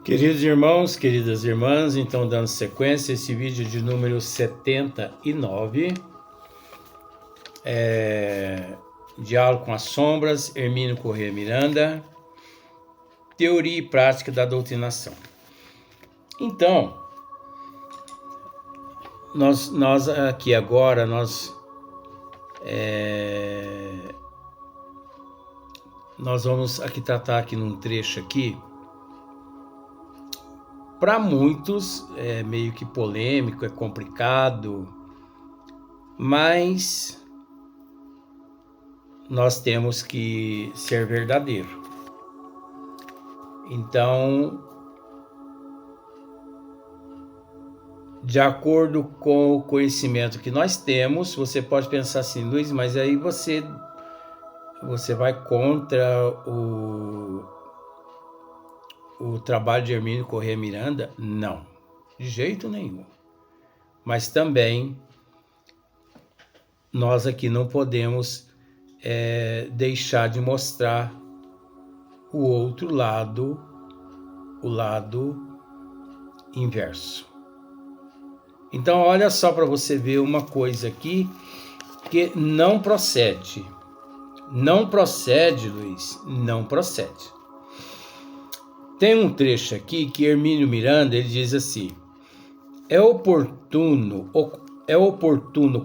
Queridos irmãos, queridas irmãs, então dando sequência a esse vídeo de número 79, Diálogo com as Sombras, Hermínio Corrêa Miranda, Teoria e Prática da Doutrinação. Então, nós aqui agora, nós vamos aqui tratar aqui num trecho aqui. Para muitos é meio que polêmico, é complicado, mas nós temos que ser verdadeiro. Então, de acordo com o conhecimento que nós temos, você pode pensar assim, Luiz, mas aí você vai contra o trabalho de Hermínio Corrêa Miranda? Não, de jeito nenhum. Mas também nós aqui não podemos deixar de mostrar o outro lado, o lado inverso. Então olha só para você ver uma coisa aqui que não procede. Não procede, Luiz, não procede. Tem um trecho aqui que Hermínio Miranda ele diz assim: é oportuno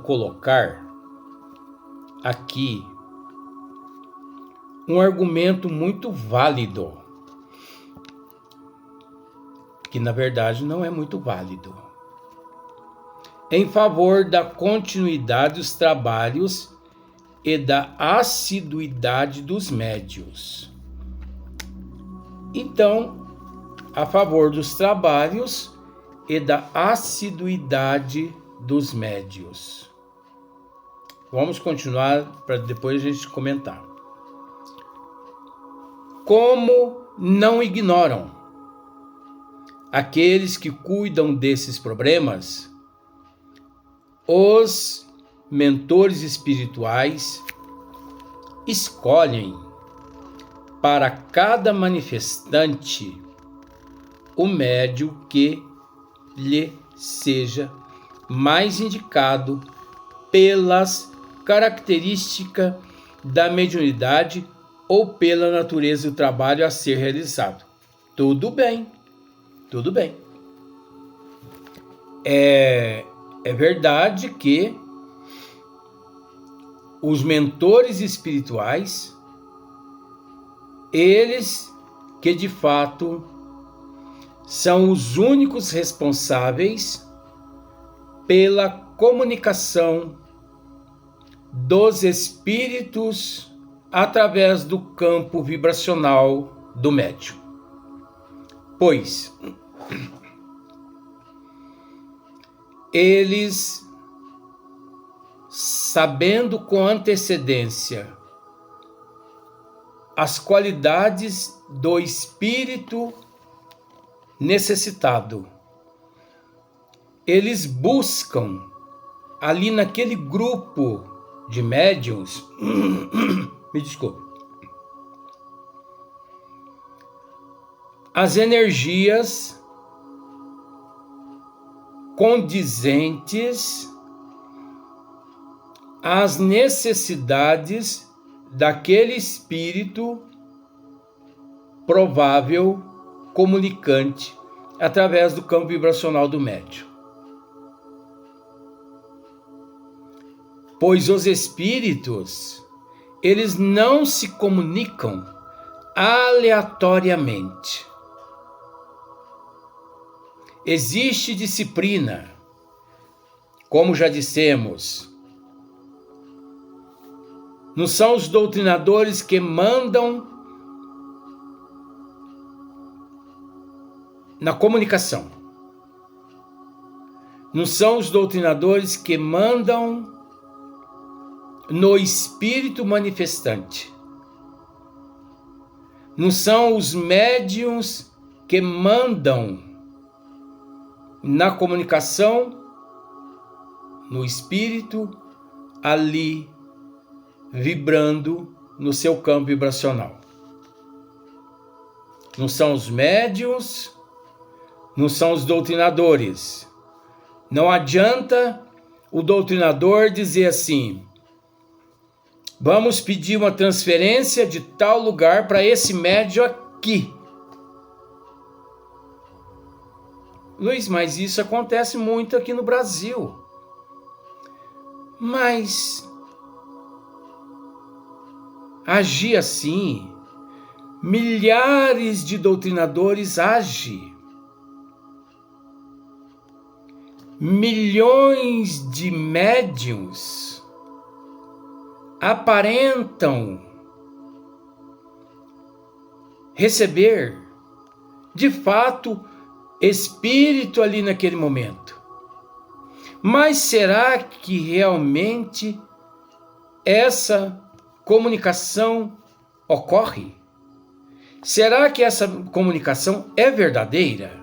colocar aqui um argumento muito válido, que na verdade não é muito válido, em favor da continuidade dos trabalhos e da assiduidade dos médiuns. Então, a favor dos trabalhos e da assiduidade dos médiuns. Vamos continuar para depois a gente comentar. Como não ignoram aqueles que cuidam desses problemas, os mentores espirituais escolhem para cada manifestante o médium que lhe seja mais indicado pelas características da mediunidade ou pela natureza do trabalho a ser realizado. Tudo bem, tudo bem. É verdade que os mentores espirituais, eles que de fato são os únicos responsáveis pela comunicação dos espíritos através do campo vibracional do médium. Pois eles, sabendo com antecedência as qualidades do espírito necessitado, eles buscam ali naquele grupo de médiuns, me desculpe, as energias condizentes às necessidades daquele espírito provável comunicante através do campo vibracional do médium. Pois os espíritos, eles não se comunicam aleatoriamente. Existe disciplina, como já dissemos. Não são os doutrinadores que mandam na comunicação. Não são os doutrinadores que mandam no espírito manifestante. Não são os médiuns que mandam na comunicação, no espírito, ali vibrando no seu campo vibracional. Não são os médiuns não são os doutrinadores. Não adianta o doutrinador dizer assim: vamos pedir uma transferência de tal lugar para esse médium aqui. Luiz, mas isso acontece muito aqui no Brasil. Mas agir assim, milhares de doutrinadores agem. Milhões de médiuns aparentam receber, de fato, espírito ali naquele momento. Mas será que realmente essa comunicação ocorre? Será que essa comunicação é verdadeira?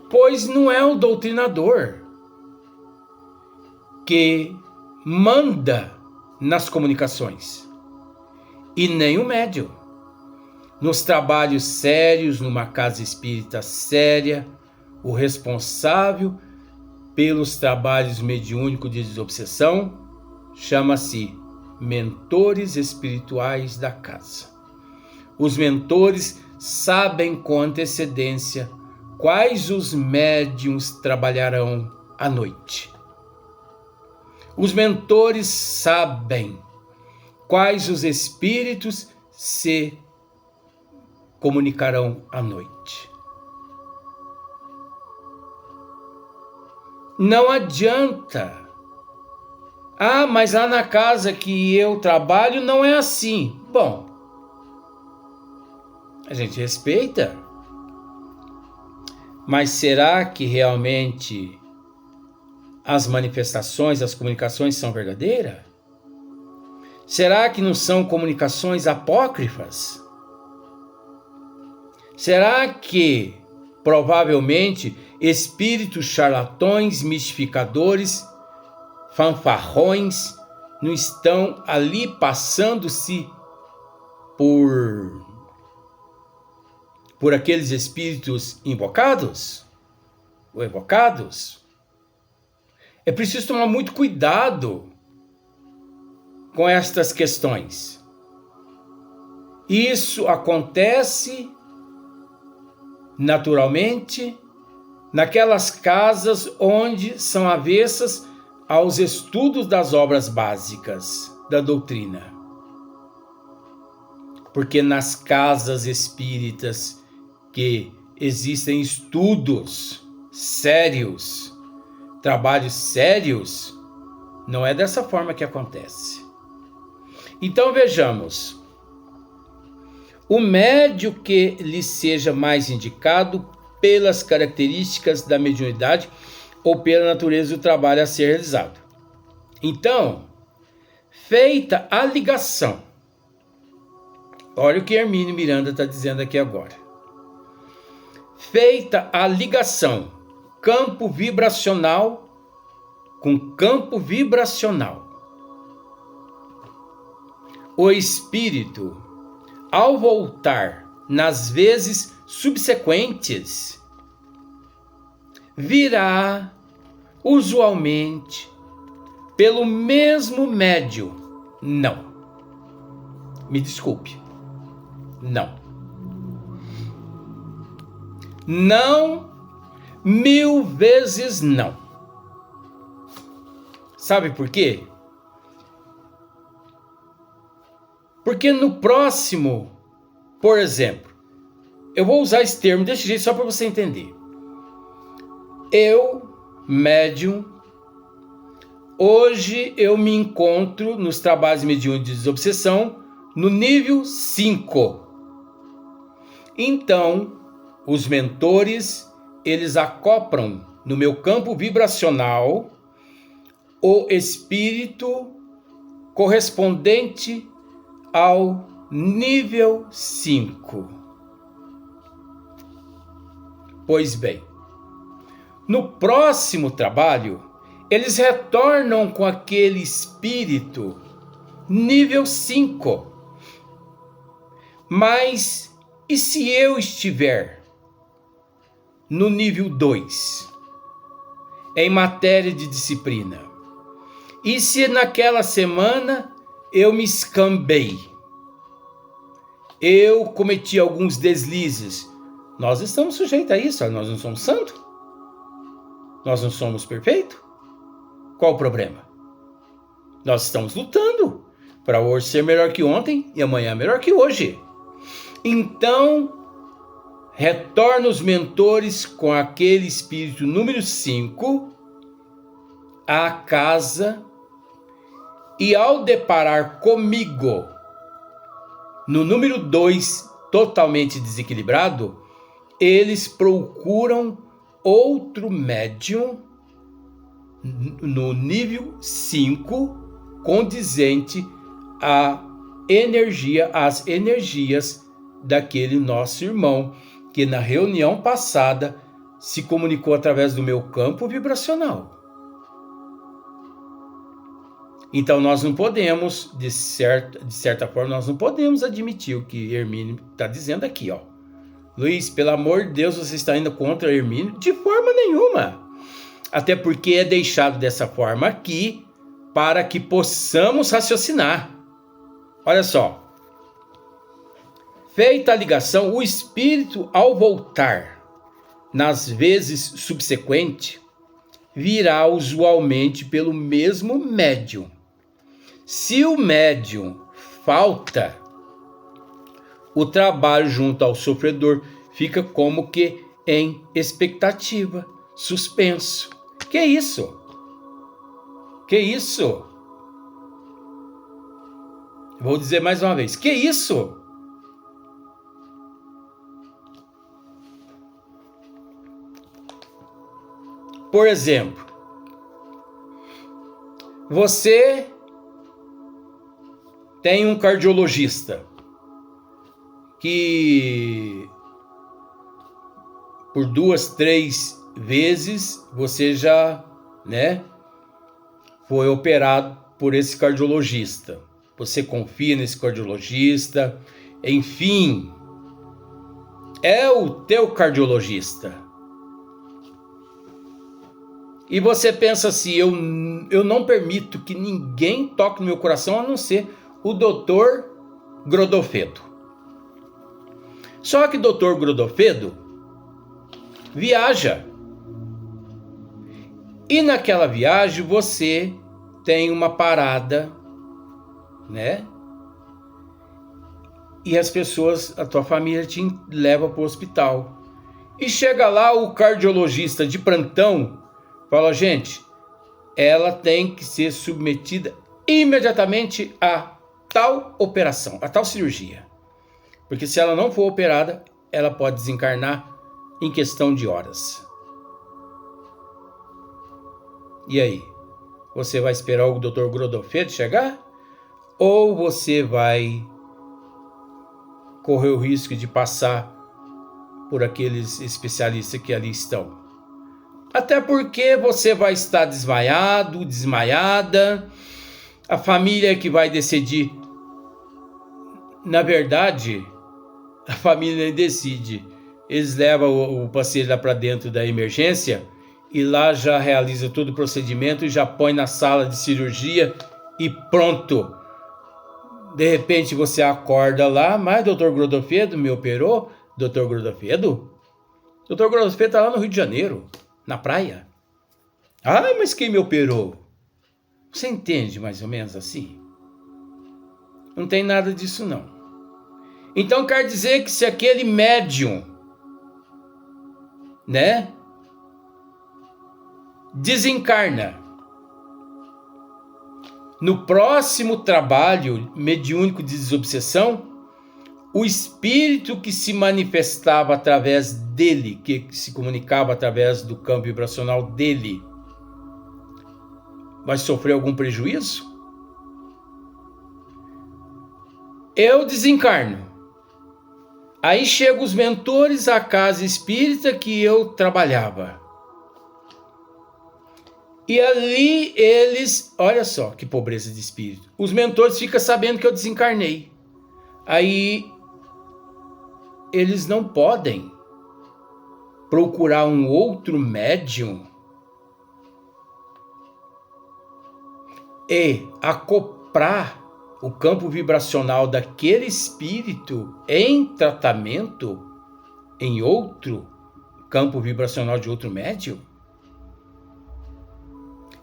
Pois não é o doutrinador que manda nas comunicações, e nem o médium. Nos trabalhos sérios, numa casa espírita séria, o responsável pelos trabalhos mediúnicos de desobsessão chama-se mentores espirituais da casa. Os mentores sabem com antecedência quais os médiuns trabalharão à noite. Os mentores sabem quais os espíritos se comunicarão à noite. Não adianta. Ah, mas lá na casa que eu trabalho não é assim. Bom, a gente respeita. Mas será que realmente as manifestações, as comunicações são verdadeiras? Será que não são comunicações apócrifas? Será que, provavelmente, espíritos charlatões, mistificadores, fanfarrões, não estão ali passando-se por aqueles espíritos invocados ou evocados? É preciso tomar muito cuidado com estas questões. Isso acontece naturalmente naquelas casas onde são avessas aos estudos das obras básicas da doutrina. Porque nas casas espíritas que existem estudos sérios, trabalhos sérios, não é dessa forma que acontece. Então vejamos, o médium que lhe seja mais indicado pelas características da mediunidade ou pela natureza do trabalho a ser realizado. Então, feita a ligação, olha o que Hermínio Miranda está dizendo aqui agora. Feita a ligação campo vibracional com campo vibracional, o espírito, ao voltar nas vezes subsequentes, virá usualmente pelo mesmo médium. Não. Me desculpe. Não. Não, 1000 vezes não. Sabe por quê? Porque no próximo, por exemplo, eu vou usar esse termo desse jeito só para você entender. Eu, médium, hoje eu me encontro nos trabalhos mediúnicos de desobsessão no nível 5. Então, os mentores, eles acoplam no meu campo vibracional o espírito correspondente ao nível 5. Pois bem, no próximo trabalho, eles retornam com aquele espírito nível 5. Mas E se eu estiver no nível 2, em matéria de disciplina? E se naquela semana eu me escambei? Eu cometi alguns deslizes? Nós estamos sujeitos a isso, nós não somos santos? Nós não somos perfeitos? Qual o problema? Nós estamos lutando para hoje ser melhor que ontem e amanhã melhor que hoje. Então, retorna os mentores com aquele espírito número 5 à casa, e ao deparar comigo no número 2 totalmente desequilibrado, eles procuram outro médium no nível 5 condizente à energia, às energias daquele nosso irmão que na reunião passada se comunicou através do meu campo vibracional. Então nós não podemos, de certa forma, nós não podemos admitir o que Hermínio está dizendo aqui, ó. Luiz, pelo amor de Deus, você está indo contra Hermínio? De forma nenhuma. Até porque é deixado dessa forma aqui para que possamos raciocinar. Olha só. Feita a ligação, o espírito, ao voltar nas vezes subsequentes, virá usualmente pelo mesmo médium. Se o médium falta, o trabalho junto ao sofredor fica como que em expectativa, suspenso. Que isso? Que isso? Vou dizer mais uma vez. Que isso? Por exemplo, você tem um cardiologista que por 2, 3 vezes você já, foi operado por esse cardiologista. Você confia nesse cardiologista, enfim, é o teu cardiologista. E você pensa assim, eu não permito que ninguém toque no meu coração a não ser o Dr. Godofredo. Só que o Dr. Godofredo viaja. E naquela viagem você tem uma parada, E as pessoas, a tua família te leva para o hospital. E chega lá o cardiologista de plantão, fala, gente, ela tem que ser submetida imediatamente a tal operação, a tal cirurgia. Porque se ela não for operada, ela pode desencarnar em questão de horas. E aí? Você vai esperar o Dr. Godofredo chegar? Ou você vai correr o risco de passar por aqueles especialistas que ali estão? Até porque você vai estar desmaiado, desmaiada. A família que vai decidir. Na verdade, a família decide. Eles levam o paciente lá para dentro da emergência e lá já realiza todo o procedimento e já põe na sala de cirurgia e pronto. De repente você acorda lá, mas Dr. Godofredo me operou? Dr. Godofredo? Dr. Godofredo está lá no Rio de Janeiro, na praia. Ah, mas quem me operou? Você entende mais ou menos assim? Não tem nada disso não. Então quer dizer que se aquele médium, desencarna, no próximo trabalho mediúnico de desobsessão, o espírito que se manifestava através dele, que se comunicava através do campo vibracional dele, vai sofrer algum prejuízo? Eu desencarno. Aí chegam os mentores à casa espírita que eu trabalhava. E ali eles, olha só que pobreza de espírito. Os mentores ficam sabendo que eu desencarnei. Aí eles não podem procurar um outro médium e acoplar o campo vibracional daquele espírito em tratamento em outro campo vibracional de outro médium?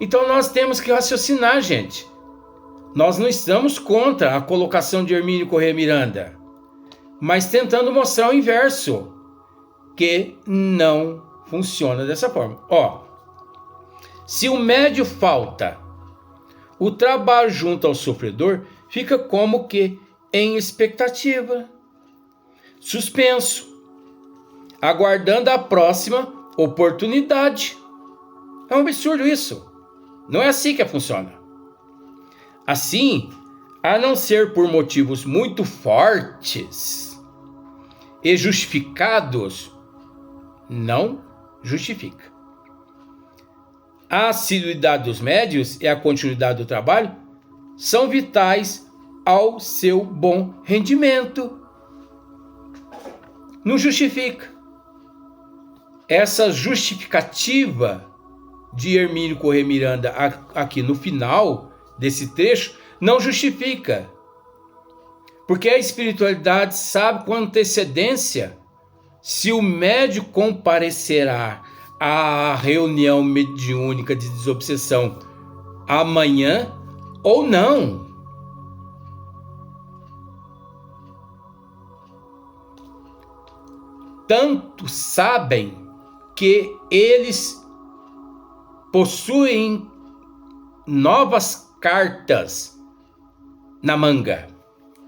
Então nós temos que raciocinar, gente. Nós não estamos contra a colocação de Hermínio Corrêa Miranda, mas tentando mostrar o inverso, que não funciona dessa forma. Se o médium falta, o trabalho junto ao sofredor fica como que em expectativa, suspenso, aguardando a próxima oportunidade. É um absurdo isso. Não é assim que funciona. Assim, a não ser por motivos muito fortes e justificados, não justifica. A assiduidade dos médiuns e a continuidade do trabalho são vitais ao seu bom rendimento. Não justifica. Essa justificativa de Hermínio Corrêa Miranda aqui no final desse trecho não justifica. Porque a espiritualidade sabe com antecedência se o médium comparecerá à reunião mediúnica de desobsessão amanhã ou não. Tanto sabem que eles possuem novas cartas na manga.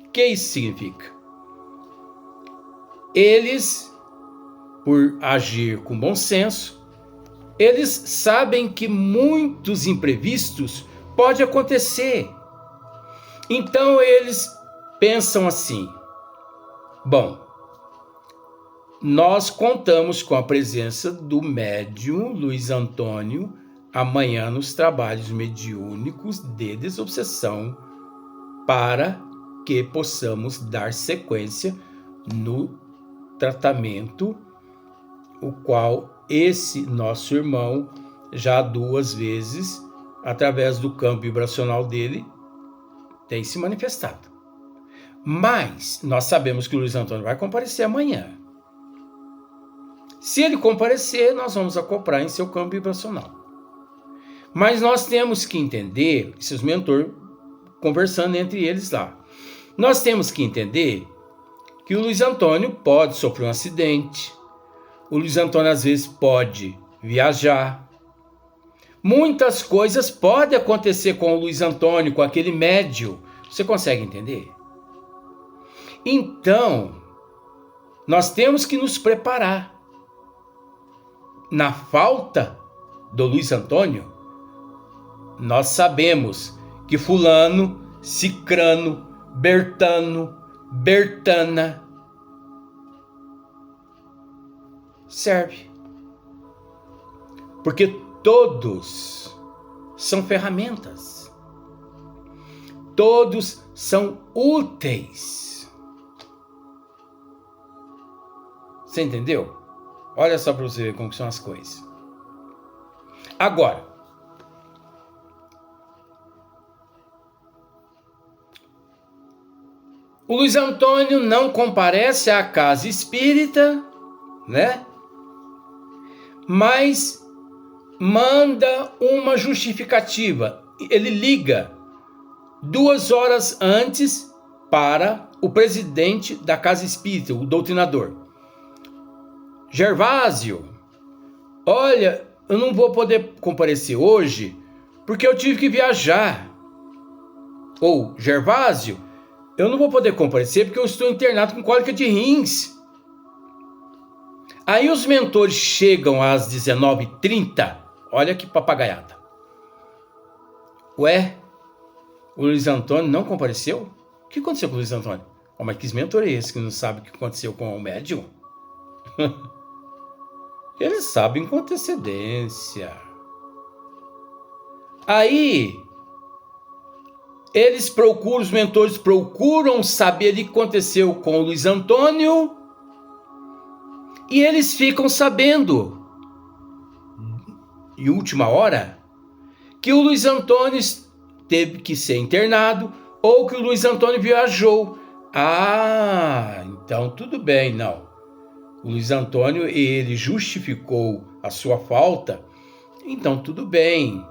O que isso significa? Eles, por agir com bom senso, eles sabem que muitos imprevistos podem acontecer. Então eles pensam assim: bom, nós contamos com a presença do médium Luiz Antônio amanhã nos trabalhos mediúnicos de desobsessão para que possamos dar sequência no tratamento, o qual esse nosso irmão já 2 vezes, através do campo vibracional dele, tem se manifestado. Mas nós sabemos que o Luiz Antônio vai comparecer amanhã. Se ele comparecer, nós vamos acoplar em seu campo vibracional. Mas nós temos que entender, esses mentores conversando entre eles lá, nós temos que entender que o Luiz Antônio pode sofrer um acidente, o Luiz Antônio às vezes pode viajar, muitas coisas podem acontecer com o Luiz Antônio, com aquele médium. Você consegue entender? Então, nós temos que nos preparar. Na falta do Luiz Antônio, nós sabemos que fulano, cicrano, bertano, bertana serve. Porque todos são ferramentas. Todos são úteis. Você entendeu? Olha só para você ver como são as coisas. Agora, o Luiz Antônio não comparece à casa espírita, né? Mas manda uma justificativa. Ele liga 2 horas antes para o presidente da casa espírita, o doutrinador. Gervásio, olha, eu não vou poder comparecer hoje porque eu tive que viajar. Ou, Gervásio, eu não vou poder comparecer porque eu estou internado com cólica de rins. Aí os mentores chegam às 19h30, olha que papagaiada. Ué, o Luiz Antônio não compareceu? O que aconteceu com o Luiz Antônio? Mas que mentor é esse que não sabe o que aconteceu com o médium? Eles sabem com antecedência. Aí, os mentores procuram saber o que aconteceu com o Luiz Antônio E eles ficam sabendo, em última hora, que o Luiz Antônio teve que ser internado ou que o Luiz Antônio viajou. Ah, então tudo bem, não. O Luiz Antônio, ele justificou a sua falta, então tudo bem.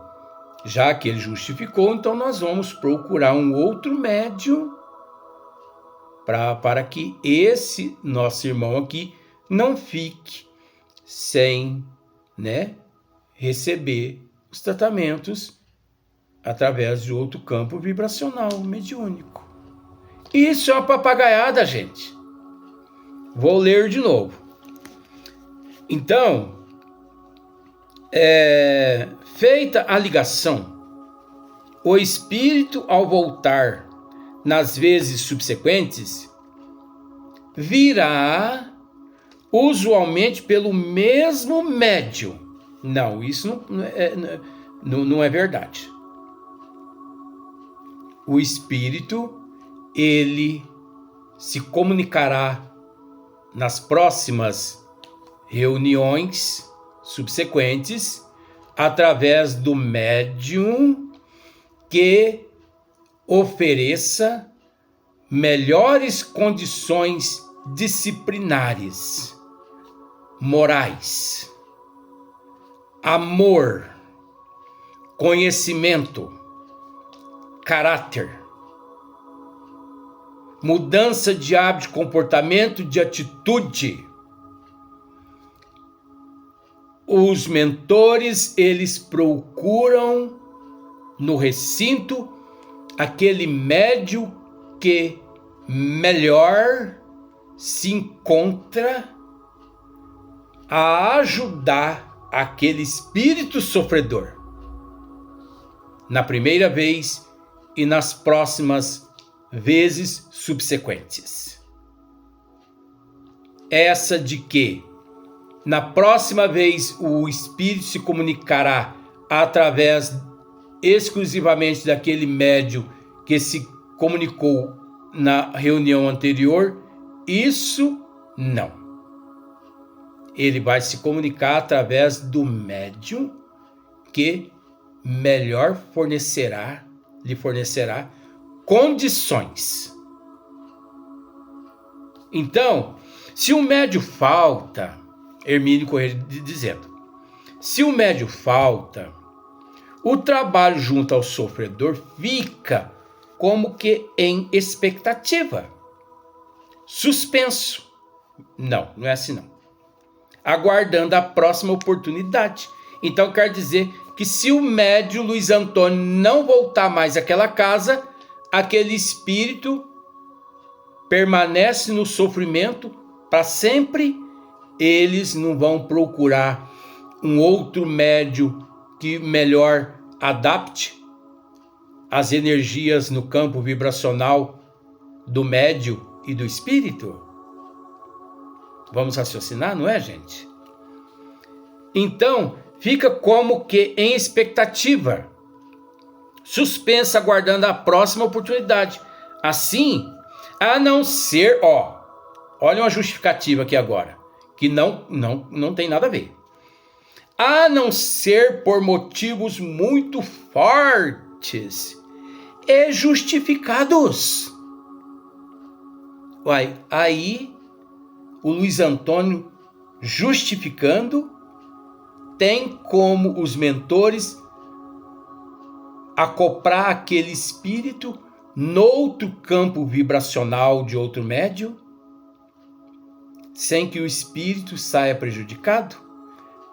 Já que ele justificou, então nós vamos procurar um outro médium para que esse nosso irmão aqui não fique sem, né, receber os tratamentos através de outro campo vibracional mediúnico. Isso é uma papagaiada, gente. Vou ler de novo. Então, feita a ligação, o espírito, ao voltar nas vezes subsequentes, virá usualmente pelo mesmo médium. Não, isso não é verdade. O espírito, ele se comunicará nas próximas reuniões subsequentes através do médium que ofereça melhores condições disciplinares, morais, amor, conhecimento, caráter, mudança de hábito, de comportamento, de atitude. Os mentores, eles procuram no recinto aquele médium que melhor se encontra a ajudar aquele espírito sofredor na primeira vez e nas próximas vezes subsequentes. Essa de que na próxima vez o espírito se comunicará através exclusivamente daquele médium que se comunicou na reunião anterior, isso não. Ele vai se comunicar através do médium que melhor lhe fornecerá condições. Então, se o médium falta, Hermínio Corrêa dizendo, se o médium falta, o trabalho junto ao sofredor fica como que em expectativa, suspenso. Não é assim não. Aguardando a próxima oportunidade. Então quer dizer que se o médium Luiz Antônio não voltar mais àquela casa, aquele espírito permanece no sofrimento para sempre. Eles não vão procurar um outro médium que melhor adapte as energias no campo vibracional do médium e do espírito? Vamos raciocinar, não é, gente? Então, fica como que em expectativa, suspensa, aguardando a próxima oportunidade. Assim, a não ser, olha uma justificativa aqui agora, que não tem nada a ver. A não ser por motivos muito fortes e justificados. Aí o Luiz Antônio justificando, tem como os mentores acoplar aquele espírito noutro campo vibracional de outro médium, sem que o espírito saia prejudicado.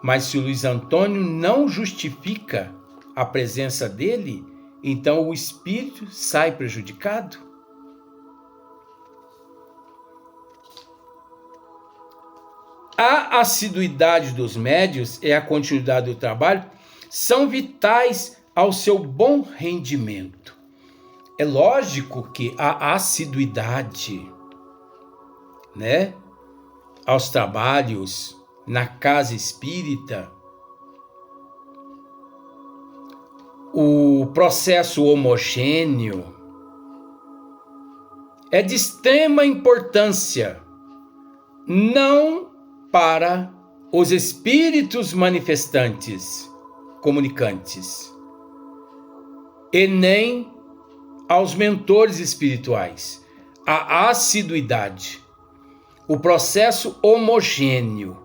Mas se o Luiz Antônio não justifica a presença dele, então o espírito sai prejudicado. A assiduidade dos médiuns e a continuidade do trabalho são vitais ao seu bom rendimento. É lógico que a assiduidade, né, aos trabalhos na casa espírita, o processo homogêneo é de extrema importância, não para os espíritos manifestantes, comunicantes, e nem aos mentores espirituais. A assiduidade, o processo homogêneo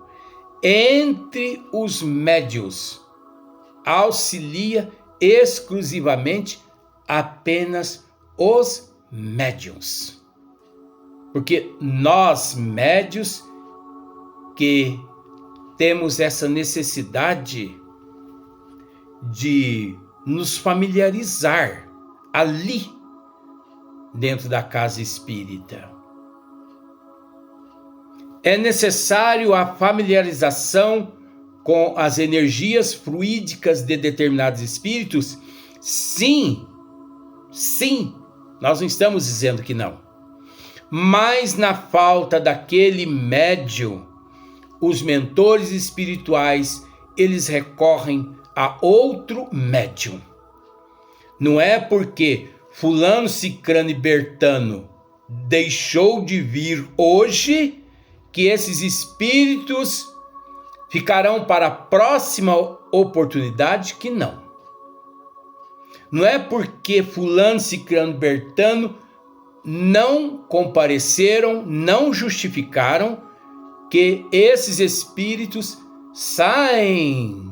entre os médios auxilia exclusivamente apenas os médiuns. Porque nós, médios, que temos essa necessidade de nos familiarizar ali dentro da casa espírita. É necessário a familiarização com as energias fluídicas de determinados espíritos? Sim, nós não estamos dizendo que não. Mas na falta daquele médium, os mentores espirituais, eles recorrem a outro médium. Não é porque fulano, cicrano e bertano deixou de vir hoje que esses espíritos ficarão para a próxima oportunidade que não. Não é porque fulano, cicrano e bertano não compareceram, não justificaram, que esses espíritos saem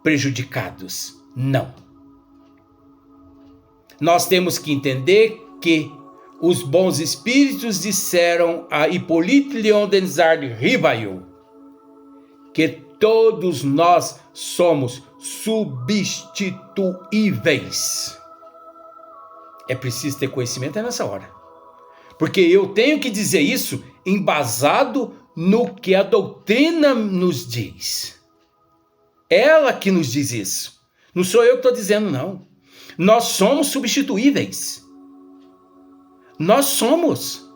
prejudicados. Não. Nós temos que entender que os bons espíritos disseram a Hippolyte Léon Denisard Rivail que todos nós somos substituíveis. É preciso ter conhecimento nessa hora. Porque eu tenho que dizer isso embasado no que a doutrina nos diz. Ela que nos diz isso. Não sou eu que estou dizendo, não. Nós somos substituíveis. Nós somos.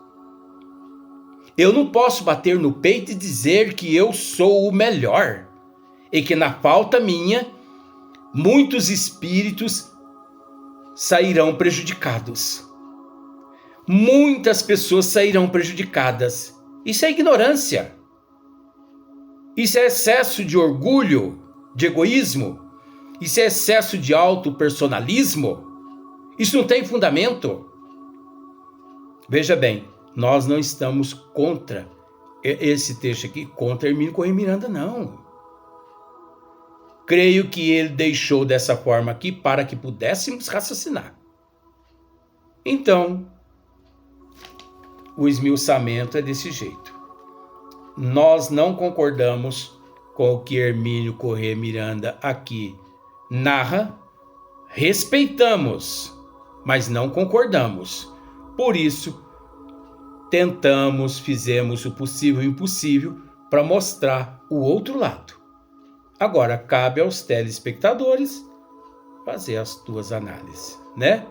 Eu não posso bater no peito e dizer que eu sou o melhor. E que na falta minha, muitos espíritos sairão prejudicados. Muitas pessoas sairão prejudicadas. Isso é ignorância. Isso é excesso de orgulho, de egoísmo. Isso é excesso de autopersonalismo. Isso não tem fundamento. Veja bem, nós não estamos contra esse texto aqui, contra Hermínio Corrêa Miranda, não. Creio que ele deixou dessa forma aqui para que pudéssemos raciocinar. Então, o esmiuçamento é desse jeito. Nós não concordamos com o que Hermínio Corrêa Miranda aqui narra, respeitamos, mas não concordamos. Por isso, fizemos o possível e o impossível para mostrar o outro lado. Agora, cabe aos telespectadores fazer as suas análises, né?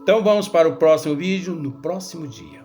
Então, vamos para o próximo vídeo no próximo dia.